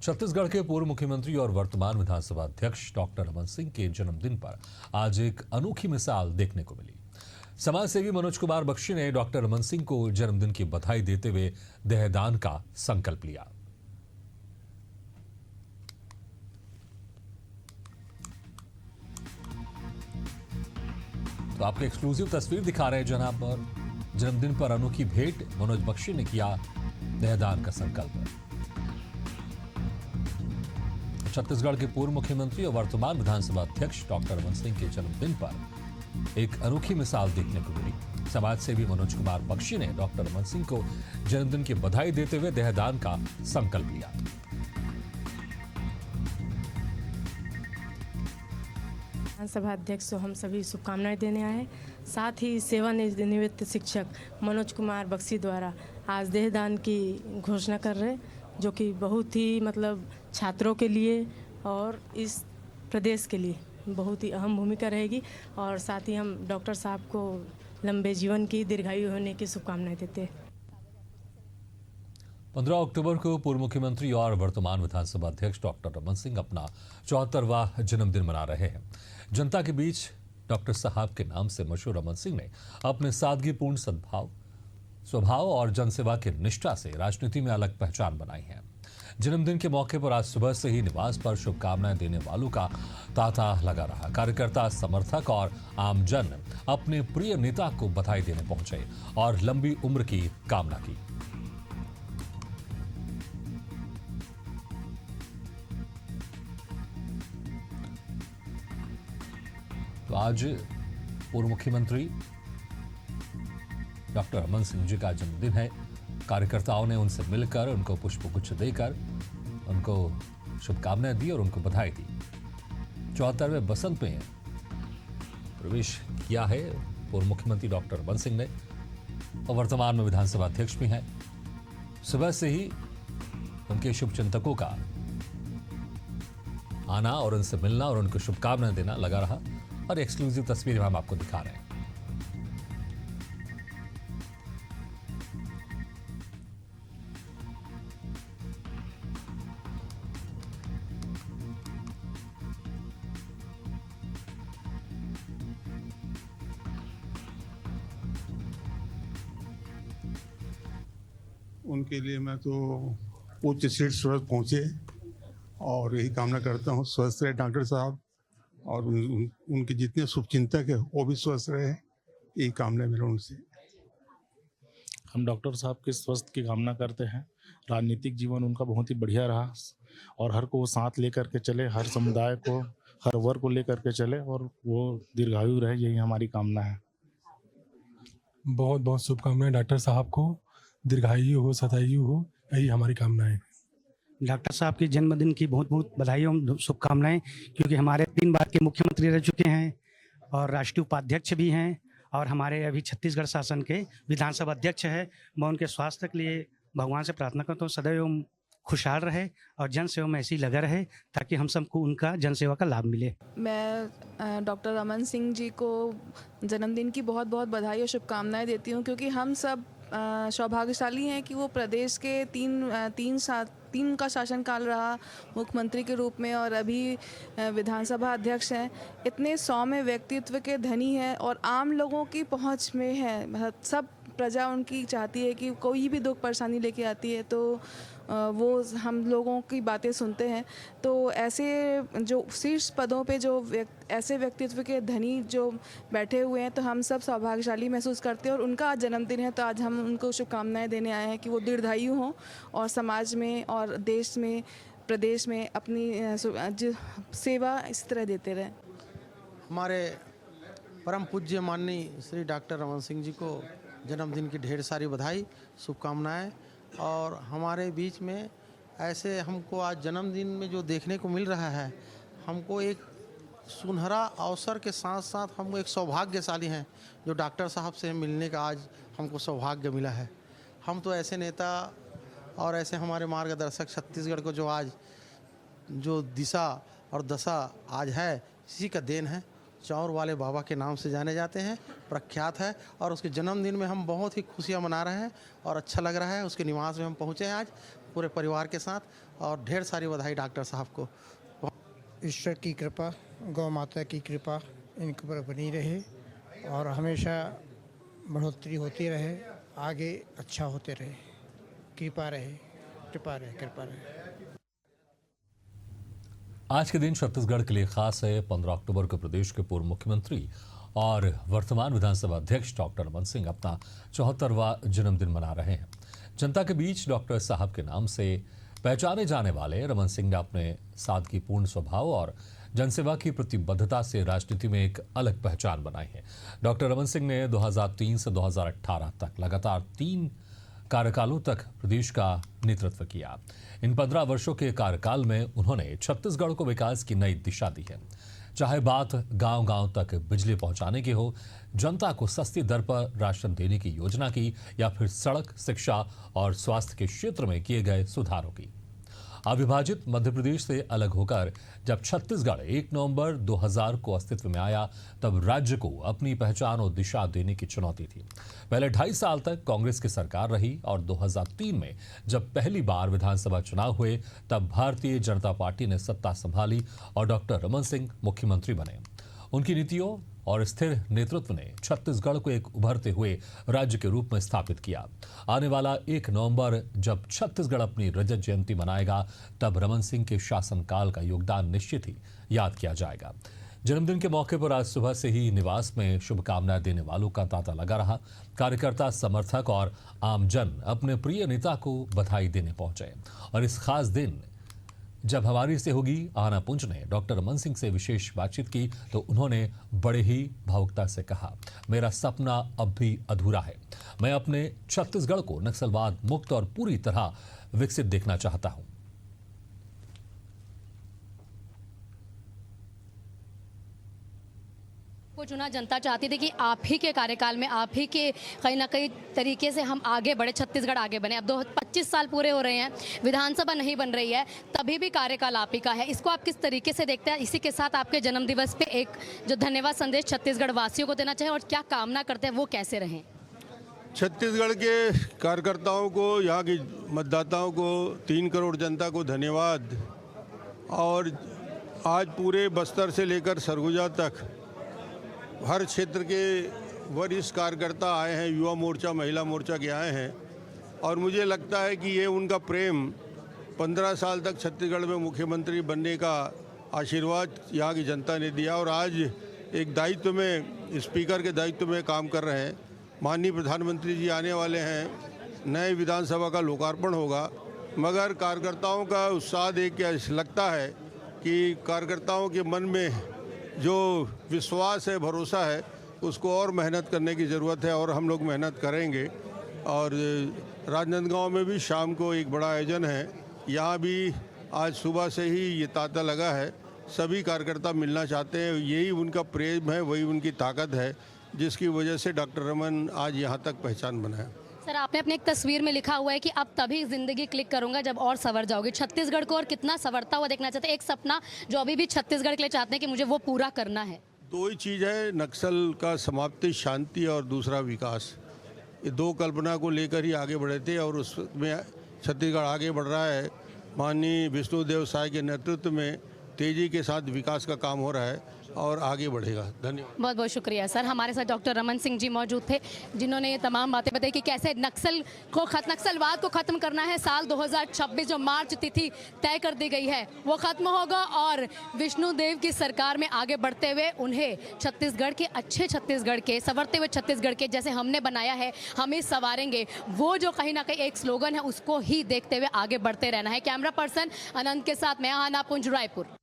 छत्तीसगढ़ के पूर्व मुख्यमंत्री और वर्तमान विधानसभा अध्यक्ष डॉक्टर रमन सिंह के जन्मदिन पर आज एक अनोखी मिसाल देखने को मिली। समाज सेवी मनोज कुमार बख्शी ने डॉक्टर रमन सिंह को जन्मदिन की बधाई देते हुए देहदान का संकल्प लिया। तो आपको एक्सक्लूसिव तस्वीर दिखा रहे हैं जहां पर जन्मदिन पर अनोखी भेंट मनोज बख्शी ने किया देहदान का संकल्प। छत्तीसगढ़ के पूर्व मुख्यमंत्री और वर्तमान विधानसभा अध्यक्ष डॉक्टर रमन सिंह के जन्मदिन पर एक अनोखी मिसाल देखने को मिली। समाज सेवी मनोज कुमार बख्शी ने डॉक्टर रमन सिंह को जन्मदिन की बधाई देते हुए देहदान का संकल्प लिया। विधानसभा अध्यक्ष को हम सभी शुभकामनाएं देने आए हैं। साथ ही सेवानिवृत्त शिक्षक मनोज कुमार बख्शी द्वारा आज देहदान की घोषणा कर रहे, जो कि बहुत ही छात्रों के लिए और इस प्रदेश के लिए बहुत ही अहम भूमिका रहेगी। और साथ ही हम डॉक्टर साहब को लंबे जीवन की दीर्घायु होने की शुभकामनाएं देते हैं। 15 अक्टूबर को पूर्व मुख्यमंत्री और वर्तमान विधानसभा अध्यक्ष डॉक्टर रमन सिंह अपना 74वां जन्मदिन मना रहे हैं। जनता के बीच डॉक्टर साहब के नाम से मशहूर रमन सिंह ने अपने सादगीपूर्ण सद्भाव, स्वभाव और जनसेवा की निष्ठा से राजनीति में अलग पहचान बनाई है। जन्मदिन के मौके पर आज सुबह से ही निवास पर शुभकामनाएं देने वालों का तांता लगा रहा। कार्यकर्ता, समर्थक और आमजन अपने प्रिय नेता को बधाई देने पहुंचे और लंबी उम्र की कामना की। तो आज पूर्व मुख्यमंत्री डॉक्टर रमन सिंह जी का जन्मदिन है। कार्यकर्ताओं ने उनसे मिलकर, उनको पुष्पगुच्छ देकर उनको शुभकामनाएं दी और उनको बधाई दी। 74वें बसंत में प्रवेश किया है पूर्व मुख्यमंत्री डॉक्टर रमन सिंह ने और वर्तमान में विधानसभा अध्यक्ष भी हैं। सुबह से ही उनके शुभचिंतकों का आना और उनसे मिलना और उनको शुभकामनाएं देना लगा रहा। और एक्सक्लूसिव तस्वीर हम आपको दिखा रहे हैं। उनके लिए मैं तो उच्च सीट स्वस्थ पहुँचे और यही कामना करता हूँ स्वस्थ रहे डॉक्टर साहब और उनके जितने शुभचिंतक है वो भी स्वस्थ रहे, यही कामना मेरा उनसे। हम डॉक्टर साहब के स्वस्थ की कामना करते हैं। राजनीतिक जीवन उनका बहुत ही बढ़िया रहा और हर को वो साथ लेकर के चले, हर समुदाय को, हर वर्ग को लेकर के चले और वो दीर्घायु रहे, यही हमारी कामना है। बहुत बहुत शुभकामनाएं डॉक्टर साहब को, दीर्घायु हो, शतायु हो, यही हमारी कामना है। डॉक्टर साहब के जन्मदिन की बहुत बहुत बधाई और शुभकामनाएं, क्योंकि हमारे 3 बार के मुख्यमंत्री रह चुके हैं और राष्ट्रीय उपाध्यक्ष भी हैं और हमारे अभी छत्तीसगढ़ शासन के विधानसभा अध्यक्ष है। मैं उनके स्वास्थ्य के लिए भगवान से प्रार्थना करता हूँ सदैव खुशहाल रहे और जन सेवा में ऐसी लगा रहे ताकि हम सबको उनका जनसेवा का लाभ मिले। मैं डॉक्टर रमन सिंह जी को जन्मदिन की बहुत बहुत बधाई और शुभकामनाएं देती हूँ, क्योंकि हम सब सौभाग्यशाली हैं कि वो प्रदेश के तीन का शासनकाल रहा मुख्यमंत्री के रूप में और अभी विधानसभा अध्यक्ष हैं। इतने सौम्य व्यक्तित्व के धनी हैं और आम लोगों की पहुंच में है। सब प्रजा उनकी चाहती है कि कोई भी दुख परेशानी लेके आती है तो वो हम लोगों की बातें सुनते हैं। तो ऐसे जो शीर्ष पदों पे जो ऐसे व्यक्तित्व के धनी जो बैठे हुए हैं, तो हम सब सौभाग्यशाली महसूस करते हैं और उनका आज जन्मदिन है, तो आज हम उनको शुभकामनाएं देने आए हैं कि वो दीर्घायु हों और समाज में और देश में, प्रदेश में अपनी सेवा इस तरह देते रहें। हमारे परम पूज्य माननीय श्री डॉक्टर रमन सिंह जी को जन्मदिन की ढेर सारी बधाई, शुभकामनाएं। और हमारे बीच में ऐसे हमको आज जन्मदिन में जो देखने को मिल रहा है, हमको एक सुनहरा अवसर के साथ साथ हम एक सौभाग्यशाली हैं जो डॉक्टर साहब से मिलने का आज हमको सौभाग्य मिला है। हम तो ऐसे नेता और ऐसे हमारे मार्गदर्शक छत्तीसगढ़ को जो आज जो दिशा और दशा आज है, इसी का देन है। चौर वाले बाबा के नाम से जाने जाते हैं, प्रख्यात है और उसके जन्मदिन में हम बहुत ही खुशियां मना रहे हैं और अच्छा लग रहा है। उसके निवास में हम पहुंचे हैं आज पूरे परिवार के साथ और ढेर सारी बधाई डॉक्टर साहब को। ईश्वर की कृपा, गौ माता की कृपा इनके ऊपर बनी रहे और हमेशा बढ़ोतरी होती रहे, आगे अच्छा होते रहे। कृपा रहे, कृपा रहे, कृपा रहे। आज के दिन छत्तीसगढ़ के लिए खास है। 15 अक्टूबर को प्रदेश के पूर्व मुख्यमंत्री और वर्तमान विधानसभा अध्यक्ष डॉक्टर रमन सिंह अपना 74वां जन्मदिन मना रहे हैं। जनता के बीच डॉक्टर साहब के नाम से पहचाने जाने वाले रमन सिंह ने अपने सादगीपूर्ण स्वभाव और जनसेवा की प्रतिबद्धता से राजनीति में एक अलग पहचान बनाई है। डॉक्टर रमन सिंह ने 2003 से 2018 तक लगातार 3 कार्यकालों तक प्रदेश का नेतृत्व किया। इन 15 वर्षों के कार्यकाल में उन्होंने छत्तीसगढ़ को विकास की नई दिशा दी है। चाहे बात गांव-गांव तक बिजली पहुंचाने की हो, जनता को सस्ती दर पर राशन देने की योजना की, या फिर सड़क, शिक्षा और स्वास्थ्य के क्षेत्र में किए गए सुधारों की। अविभाजित मध्य प्रदेश से अलग होकर जब छत्तीसगढ़ 1 नवंबर 2000 को अस्तित्व में आया, तब राज्य को अपनी पहचान और दिशा देने की चुनौती थी। पहले 2.5 साल तक कांग्रेस की सरकार रही और 2003 में जब पहली बार विधानसभा चुनाव हुए, तब भारतीय जनता पार्टी ने सत्ता संभाली और डॉक्टर रमन सिंह मुख्यमंत्री बने। उनकी नीतियों और स्थिर नेतृत्व ने छत्तीसगढ़ को एक उभरते हुए राज्य के रूप में स्थापित किया। आने वाला 1 नवंबर जब छत्तीसगढ़ अपनी रजत जयंती मनाएगा, तब रमन सिंह के शासनकाल का योगदान निश्चित ही याद किया जाएगा। जन्मदिन के मौके पर आज सुबह से ही निवास में शुभकामनाएं देने वालों का तांता लगा रहा। कार्यकर्ता, समर्थक और आमजन अपने प्रिय नेता को बधाई देने पहुंचे। और इस खास दिन जब हमारी सहयोगी आना पुंज ने डॉक्टर रमन सिंह से विशेष बातचीत की, तो उन्होंने बड़े ही भावुकता से कहा, मेरा सपना अब भी अधूरा है। मैं अपने छत्तीसगढ़ को नक्सलवाद मुक्त और पूरी तरह विकसित देखना चाहता हूं। को चुना जनता चाहती थी कि आप ही के कार्यकाल में, आप ही के कहीं ना कहीं तरीके से हम आगे बढ़े, छत्तीसगढ़ आगे बने। अब 25 साल पूरे हो रहे हैं, विधानसभा नहीं बन रही है, तभी भी कार्यकाल आप ही का है। इसको आप किस तरीके से देखते हैं? इसी के साथ आपके जन्म दिवस पे एक जो धन्यवाद संदेश छत्तीसगढ़ वासियों को देना चाहिए और क्या कामना करते हैं वो कैसे रहें? छत्तीसगढ़ के कार्यकर्ताओं को, यहाँ की मतदाताओं को, 3 करोड़ जनता को धन्यवाद। और आज पूरे बस्तर से लेकर सरगुजा तक हर क्षेत्र के वरिष्ठ कार्यकर्ता आए हैं, युवा मोर्चा, महिला मोर्चा के आए हैं। और मुझे लगता है कि ये उनका प्रेम 15 साल तक छत्तीसगढ़ में मुख्यमंत्री बनने का आशीर्वाद यहाँ की जनता ने दिया। और आज एक दायित्व में, स्पीकर के दायित्व में काम कर रहे हैं। माननीय प्रधानमंत्री जी आने वाले हैं, नए विधानसभा का लोकार्पण होगा, मगर कार्यकर्ताओं का उत्साह देख के लगता है कि कार्यकर्ताओं के मन में जो विश्वास है, भरोसा है, उसको और मेहनत करने की ज़रूरत है और हम लोग मेहनत करेंगे। और राजनांदगांव में भी शाम को एक बड़ा आयोजन है, यहाँ भी आज सुबह से ही ये तांता लगा है। सभी कार्यकर्ता मिलना चाहते हैं, यही उनका प्रेम है, वही उनकी ताकत है, जिसकी वजह से डॉक्टर रमन आज यहाँ तक पहचान बना है। सर, आपने अपने एक तस्वीर में लिखा हुआ है कि अब तभी जिंदगी क्लिक करूंगा जब और संवर जाओगे। छत्तीसगढ़ को और कितना संवरता हुआ देखना चाहते हैं? एक सपना जो अभी भी छत्तीसगढ़ के लिए चाहते हैं कि मुझे वो पूरा करना है। 2 ही चीज़ है, नक्सल का समाप्ति, शांति, और दूसरा विकास। ये 2 कल्पना को लेकर ही आगे बढ़े थे और उसमें छत्तीसगढ़ आगे बढ़ रहा है। माननीय विष्णुदेव साय के नेतृत्व में तेज़ी के साथ विकास का काम हो रहा है और आगे बढ़ेगा। धन्यवाद। बहुत बहुत शुक्रिया सर। हमारे साथ डॉक्टर रमन सिंह जी मौजूद थे, जिन्होंने ये तमाम बातें बताई कि कैसे नक्सलवाद को खत्म करना है। साल 2026 जो मार्च तिथि तय कर दी गई है वो खत्म होगा और विष्णुदेव की सरकार में आगे बढ़ते हुए उन्हें छत्तीसगढ़ के, अच्छे छत्तीसगढ़ के, संवरते हुए छत्तीसगढ़ के जैसे हमने बनाया है, हम ही संवारेंगे, वो जो कहीं ना कहीं एक स्लोगन है, उसको ही देखते हुए आगे बढ़ते रहना है। कैमरा पर्सन अनंत के साथ मैं आना पुंज, रायपुर।